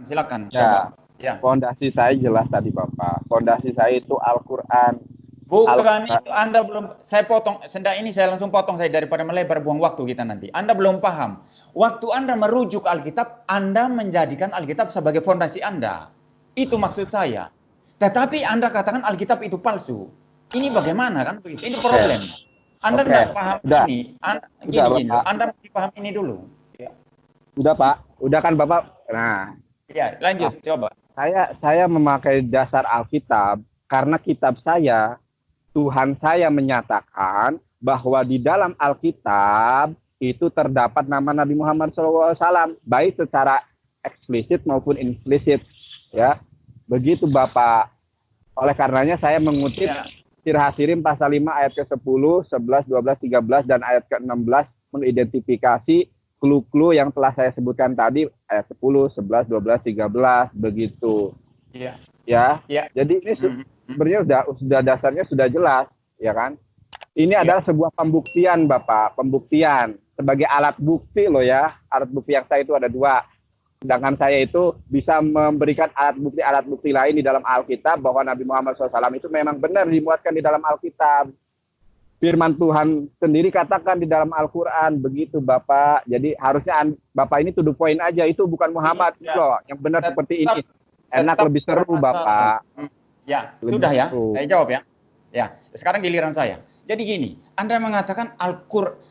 Silakan, Ya, coba. Ya. fondasi saya jelas tadi Bapak. Fondasi saya itu Al-Quran. Bukan Al-Quran. itu, Anda belum, saya potong, senda ini saya langsung potong saya daripada melebar buang waktu kita nanti. Anda belum paham. Waktu Anda merujuk Alkitab, Anda menjadikan Alkitab sebagai fondasi Anda. Itu maksud saya. Tetapi Anda katakan Alkitab itu palsu. Ini bagaimana kan? Ini Oke, problem. Anda oke. tidak paham Udah, ini. udah Gini loh. Bapak. Anda mesti paham ini dulu. Ya, Udah Pak. Udah kan Bapak. Nah, ya lanjut, coba. saya memakai dasar Alkitab karena kitab saya, Tuhan saya menyatakan bahwa di dalam Alkitab itu terdapat nama Nabi Muhammad SAW, baik secara eksplisit maupun implisit, ya. Begitu Bapak. Oleh karenanya saya mengutip Ya, Sirah Hasirim pasal 5 ayat ke-10, 11, 12, 13 dan ayat ke-16 mengidentifikasi clue-clue yang telah saya sebutkan tadi ayat 10, 11, 12, 13 begitu. ya, Ya. ya. Jadi ini sebenarnya sudah dasarnya sudah jelas, ya kan? Ini Ya. adalah sebuah pembuktian, Bapak, pembuktian sebagai alat bukti loh ya. Alat bukti yang saya itu ada dua. Sedangkan saya itu bisa memberikan alat bukti lain di dalam Alkitab bahwa Nabi Muhammad SAW itu memang benar dimuatkan di dalam Alkitab. Firman Tuhan sendiri katakan di dalam Al-Quran, begitu Bapak. Jadi harusnya Bapak ini to the point aja, itu bukan Muhammad Ya. loh, yang benar seperti ini. Enak, Tetap lebih seru Bapak. Ya, Lebih sudah ya. seru. Saya jawab ya. Ya, sekarang giliran saya. Jadi gini, Anda mengatakan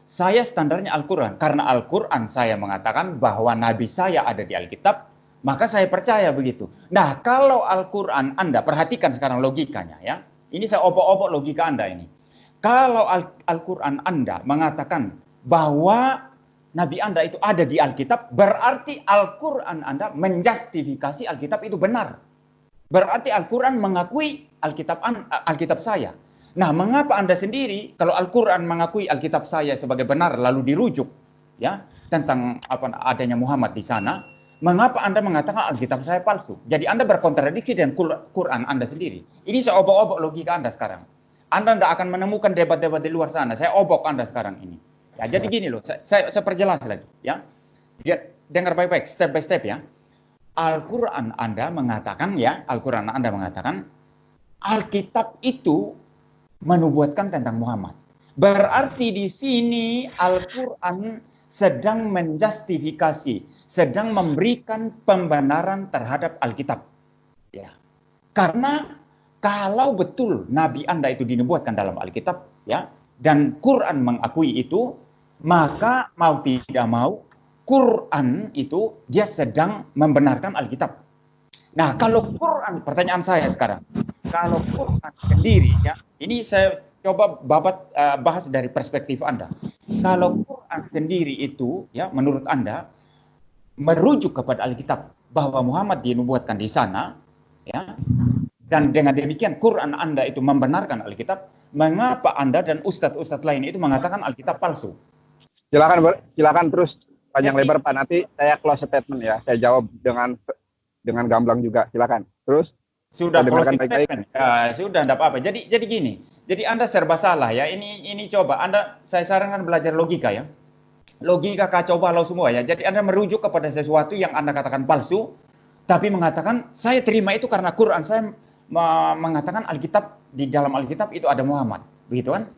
saya standarnya Al-Quran. Karena Al-Quran saya mengatakan bahwa Nabi saya ada di Alkitab, maka saya percaya begitu. Nah, kalau Al-Quran Anda, perhatikan sekarang logikanya ya. Ini saya obok-obok logika Anda ini. Kalau Al-Quran Anda mengatakan bahwa Nabi Anda itu ada di Alkitab, berarti Al-Quran Anda menjustifikasi Alkitab itu benar. Berarti Al-Quran mengakui Alkitab saya. Nah, mengapa Anda sendiri, kalau Al-Quran mengakui Alkitab saya sebagai benar, lalu dirujuk ya tentang adanya Muhammad di sana, mengapa Anda mengatakan Alkitab saya palsu? Jadi Anda berkontradiksi dengan Quran Anda sendiri. Ini saya obok-obok logika Anda sekarang. Anda tidak akan menemukan debat-debat di luar sana. Saya obok Anda sekarang ini. Ya, jadi gini loh, saya perjelas lagi ya. Biar dengar baik-baik, step by step ya. Al-Quran Anda mengatakan ya, Al-Quran Anda mengatakan Alkitab itu menubuatkan tentang Muhammad. Berarti di sini Al-Quran sedang menjustifikasi, sedang memberikan pembenaran terhadap Alkitab. Ya. Karena kalau betul Nabi Anda itu dinubuatkan dalam Alkitab, ya, dan Quran mengakui itu, maka mau tidak mau Quran itu dia sedang membenarkan Alkitab. Nah, kalau Quran, pertanyaan saya sekarang, kalau Quran sendiri, ya, ini saya coba bahas dari perspektif Anda. Kalau Quran sendiri itu, ya, menurut Anda merujuk kepada Alkitab bahwa Muhammad dinubuatkan di sana, ya, dan dengan demikian Quran Anda itu membenarkan Alkitab, mengapa Anda dan ustadz-ustadz lain itu mengatakan Alkitab palsu? Silakan terus panjang Jadi, lebar Pak, nanti saya close statement ya. Saya jawab dengan gamblang juga. Silakan. Terus sudah saya dengarkan closing baik-baik. statement. Sudah enggak apa-apa. Jadi gini. Jadi Anda serba salah ya. Ini coba saya sarankan belajar logika ya. Logika kacau balau semua ya. Jadi Anda merujuk kepada sesuatu yang Anda katakan palsu, tapi mengatakan saya terima itu karena Quran saya mengatakan Alkitab, di dalam Alkitab itu ada Muhammad. Begitu kan?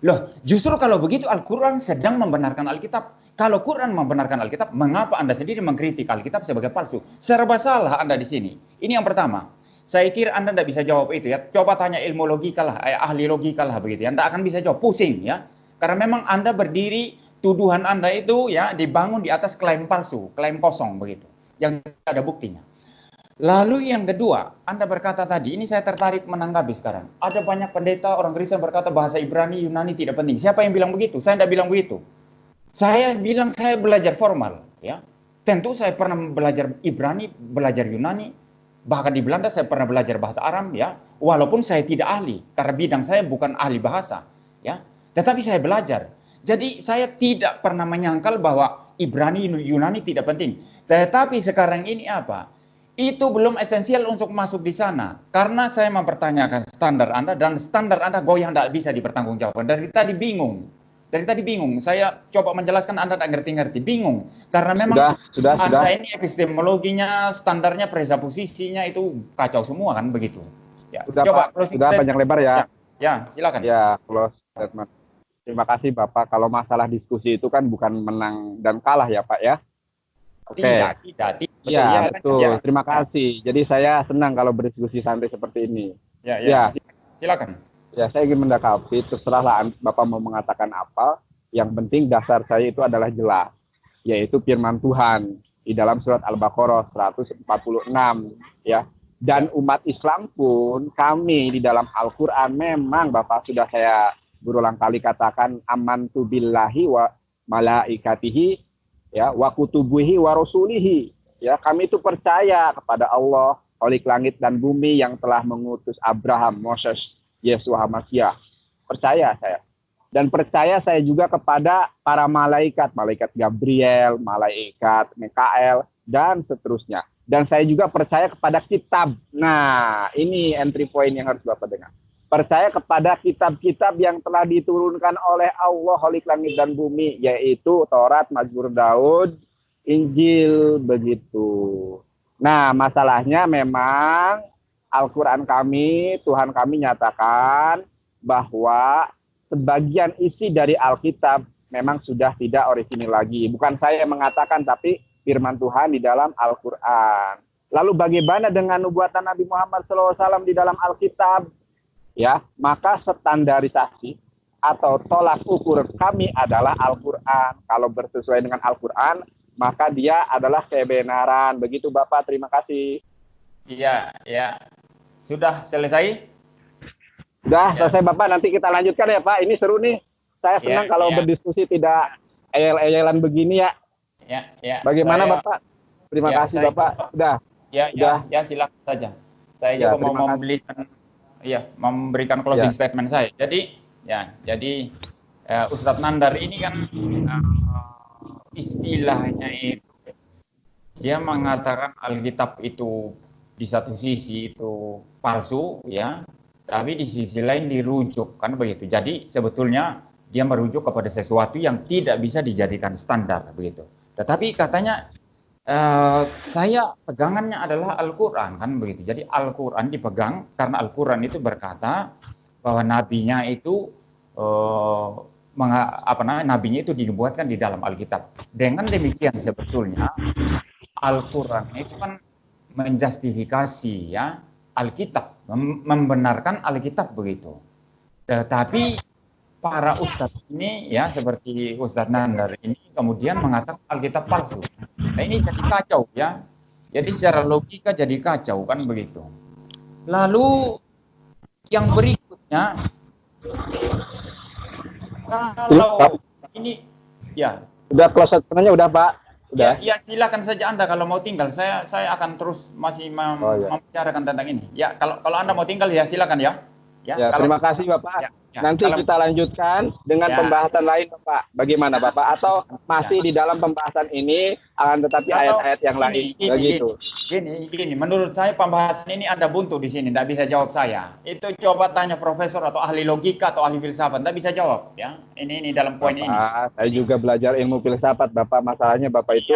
Loh, justru kalau begitu Al-Quran sedang membenarkan Alkitab. Kalau Quran membenarkan Alkitab, mengapa Anda sendiri mengkritik Alkitab sebagai palsu? Serba salah Anda di sini. Ini yang pertama. Saya kira Anda tidak bisa jawab itu ya. Coba tanya ilmu logika lah, ahli logika lah begitu ya. Anda akan bisa jawab, pusing ya. Karena memang Anda berdiri, tuduhan Anda itu ya dibangun di atas klaim palsu, klaim kosong begitu. Yang tidak ada buktinya. Lalu yang kedua, Anda berkata tadi, ini saya tertarik menanggapi sekarang. Ada banyak pendeta, orang Kristen berkata bahasa Ibrani, Yunani tidak penting. Siapa yang bilang begitu? Saya tidak bilang begitu. Saya bilang saya belajar formal. Ya, tentu saya pernah belajar Ibrani, belajar Yunani. Bahkan di Belanda saya pernah belajar bahasa Aram. Ya, walaupun saya tidak ahli, karena bidang saya bukan ahli bahasa. Ya, tetapi saya belajar. Jadi saya tidak pernah menyangkal bahwa Ibrani, Yunani tidak penting. Tetapi sekarang ini apa? Itu belum esensial untuk masuk di sana. Karena saya mempertanyakan standar Anda, dan standar Anda goyang tidak bisa dipertanggungjawabkan. Dari tadi bingung. Dari tadi bingung. Saya coba menjelaskan Anda tidak ngerti-ngerti. Bingung. Karena memang sudah. Anda ini epistemologinya, standarnya, presuposisinya itu kacau semua kan begitu. Ya, Sudah coba Pak, sudah panjang lebar ya. Ya, silakan. Ya, close statement. Terima kasih Bapak. Kalau masalah diskusi itu kan bukan menang dan kalah ya Pak ya. Oke. Tidak. Iya, betul. Terima kasih. Jadi saya senang kalau berdiskusi santai seperti ini. Ya. Silakan. Ya, saya ingin mendakapi, terserahlah Bapak mau mengatakan apa. Yang penting dasar saya itu adalah jelas, yaitu firman Tuhan di dalam surat Al-Baqarah 146, ya. Dan umat Islam pun kami di dalam Al-Qur'an memang Bapak sudah saya berulang kali katakan amantu billahi wa malaikatihi, ya, wa kutubihi wa rasulihi. Ya, kami itu percaya kepada Allah, Khalik langit dan bumi yang telah mengutus Abraham, Moses, Yesus Hamasyah. Percaya saya. Dan percaya saya juga kepada para malaikat, malaikat Gabriel, malaikat Mikael, dan seterusnya. Dan saya juga percaya kepada kitab. Nah, ini entry point yang harus Bapak dengar. Percaya kepada kitab-kitab yang telah diturunkan oleh Allah, Khalik langit dan bumi, yaitu Taurat, Mazmur Daud, Injil, begitu. Nah, masalahnya memang Al-Quran kami, Tuhan kami nyatakan bahwa sebagian isi dari Alkitab memang sudah tidak orisinil lagi. Bukan saya yang mengatakan, tapi firman Tuhan di dalam Al-Quran. Lalu bagaimana dengan nubuatan Nabi Muhammad SAW di dalam Alkitab? Ya, maka standarisasi atau tolak ukur kami adalah Al-Quran. Kalau bersesuaian dengan Al-Quran, maka dia adalah kebenaran. Begitu Bapak, terima kasih. Iya. Sudah selesai? Sudah selesai Bapak, nanti kita lanjutkan ya Pak. Ini seru nih. Saya senang kalau berdiskusi tidak eyel-eyelan begini ya. Ya. Bagaimana Bapak? Terima kasih Bapak. Sudah. Ya, silakan saja. Saya juga mau memberikan closing statement saya. Jadi Ustadz Nandar ini kan istilahnya itu dia mengatakan Alkitab itu di satu sisi itu palsu, ya, tapi di sisi lain dirujuk, kan begitu. Jadi sebetulnya dia merujuk kepada sesuatu yang tidak bisa dijadikan standar, begitu. Tetapi katanya saya pegangannya adalah Al-Quran, kan begitu. Jadi Al-Quran dipegang karena Al-Quran itu berkata bahwa nabinya itu nabinya itu dinubuatkan di dalam Alkitab. Dengan demikian sebetulnya Al-Quran itu kan menjustifikasi ya Alkitab, membenarkan Alkitab begitu. Tetapi para ustadz ini ya seperti Ustadz Nandar ini kemudian mengatakan Alkitab palsu. Nah ini jadi kacau ya. Jadi secara logika jadi kacau kan begitu. Lalu yang berikutnya kalau ini ya udah close sebenarnya udah Pak. Udah. Ya, silakan saja Anda kalau mau tinggal. Saya akan terus masih membicarakan tentang ini. Ya, kalau Anda mau tinggal ya silakan ya. Ya, terima kasih Bapak. Nanti kita lanjutkan dengan pembahasan lain Bapak. Bagaimana Bapak? Atau masih di dalam pembahasan ini akan tetapi ayat-ayat yang lain begitu. Gini, menurut saya pembahasan ini Anda buntu di sini, tidak bisa jawab saya. Itu coba tanya profesor atau ahli logika atau ahli filsafat, tidak bisa jawab ya. Ini dalam poin Bapak, ini. Saya juga belajar ilmu filsafat Bapak, masalahnya Bapak itu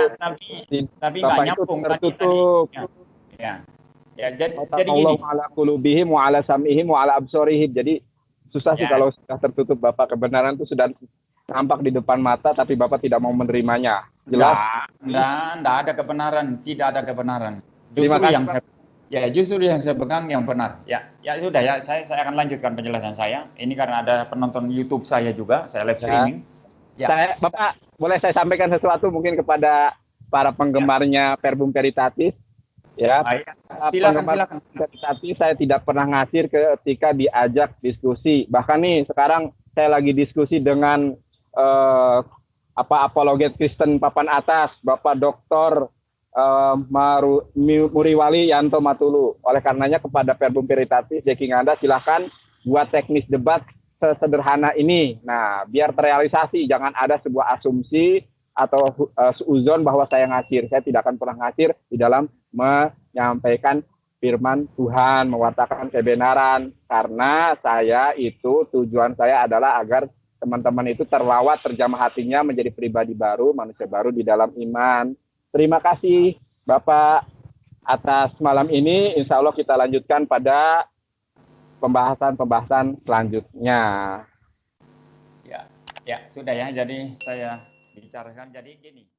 tapi nggak nyambung tertutup. Ya, jadi gini. Ala qulubihim wa ala sam'ihim wa ala absorihim. Jadi susah sih kalau sudah tertutup Bapak. Kebenaran itu sudah nampak di depan mata tapi Bapak tidak mau menerimanya. Jelas? Tidak ada kebenaran, tidak ada kebenaran. Justru yang saya pegang yang benar. Ya sudah ya, saya akan lanjutkan penjelasan saya. Ini karena ada penonton YouTube saya juga, saya live streaming. Ya. Bapak, boleh saya sampaikan sesuatu mungkin kepada para penggemarnya Verbum Veritatis. Ya, silakan. Tapi saya tidak pernah ngasir ketika diajak diskusi. Bahkan nih sekarang saya lagi diskusi dengan apologet Kristen papan atas, Bapak Dr. Muriwali Yanto Matulu. Oleh karenanya kepada Verbum Veritatis, Jeki Nganda silahkan buat teknis debat sesederhana ini. Nah, biar terrealisasi, jangan ada sebuah asumsi atau suuzon bahwa saya ngasir. Saya tidak akan pernah ngasir di dalam menyampaikan firman Tuhan, mewartakan kebenaran. Karena saya itu tujuan saya adalah agar teman-teman itu terlawat, terjamah hatinya menjadi pribadi baru, manusia baru di dalam iman. Terima kasih Bapak atas malam ini. Insya Allah kita lanjutkan pada pembahasan-pembahasan selanjutnya. Ya, ya sudah ya. Jadi saya bicarakan jadi gini.